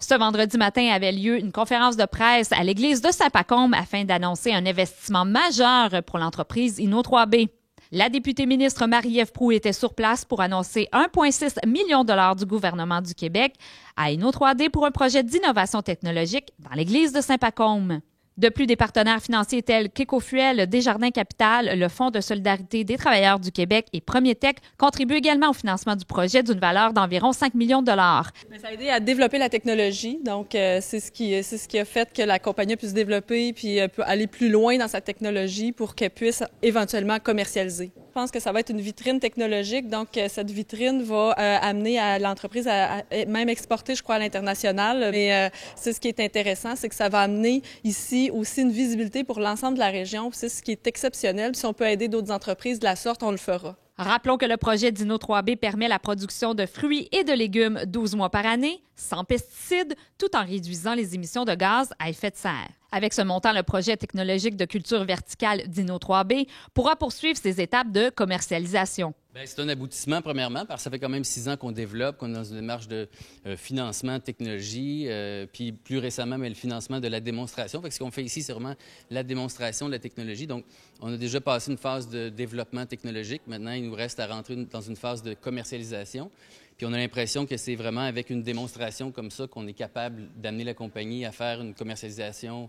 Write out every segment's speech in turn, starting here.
Ce vendredi matin avait lieu une conférence de presse à l'église de Saint-Pacôme afin d'annoncer un investissement majeur pour l'entreprise Inno3B. La députée ministre Marie-Ève Proulx était sur place pour annoncer 1,6 million de dollars du gouvernement du Québec à Inno3D pour un projet d'innovation technologique dans l'église de Saint-Pacôme. De plus, des partenaires financiers tels qu'Écofuel, Desjardins Capital, le Fonds de solidarité des travailleurs du Québec et Premier Tech contribuent également au financement du projet d'une valeur d'environ 5 millions de dollars. Ça a aidé à développer la technologie, donc c'est ce qui a fait que la compagnie puisse développer puis peut aller plus loin dans sa technologie pour qu'elle puisse éventuellement commercialiser. Je pense que ça va être une vitrine technologique, donc cette vitrine va amener à l'entreprise à même exporter, je crois, à l'international. Mais c'est ce qui est intéressant, c'est que ça va amener ici aussi une visibilité pour l'ensemble de la région. C'est ce qui est exceptionnel. Si on peut aider d'autres entreprises de la sorte, on le fera. Rappelons que le projet d'Inno3B permet la production de fruits et de légumes 12 mois par année, sans pesticides, tout en réduisant les émissions de gaz à effet de serre. Avec ce montant, le projet technologique de culture verticale d'Inno3B pourra poursuivre ses étapes de commercialisation. C'est un aboutissement, premièrement, parce que ça fait quand même 6 ans qu'on développe, qu'on est dans une démarche de financement de technologie, puis plus récemment, le financement de la démonstration. Fait que ce qu'on fait ici, c'est vraiment la démonstration de la technologie. Donc, on a déjà passé une phase de développement technologique. Maintenant, il nous reste à rentrer dans une phase de commercialisation. Puis on a l'impression que c'est vraiment avec une démonstration comme ça qu'on est capable d'amener la compagnie à faire une commercialisation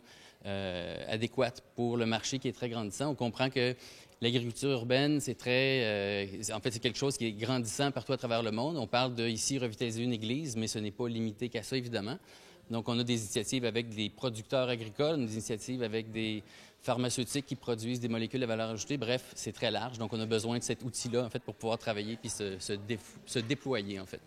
adéquate pour le marché qui est très grandissant. On comprend que l'agriculture urbaine, c'est c'est quelque chose qui est grandissant partout à travers le monde. On parle de, ici, revitaliser une église, mais ce n'est pas limité qu'à ça, évidemment. Donc, on a des initiatives avec des producteurs agricoles, des initiatives avec des pharmaceutiques qui produisent des molécules à valeur ajoutée. Bref, c'est très large. Donc, on a besoin de cet outil-là, en fait, pour pouvoir travailler puis se déployer, en fait.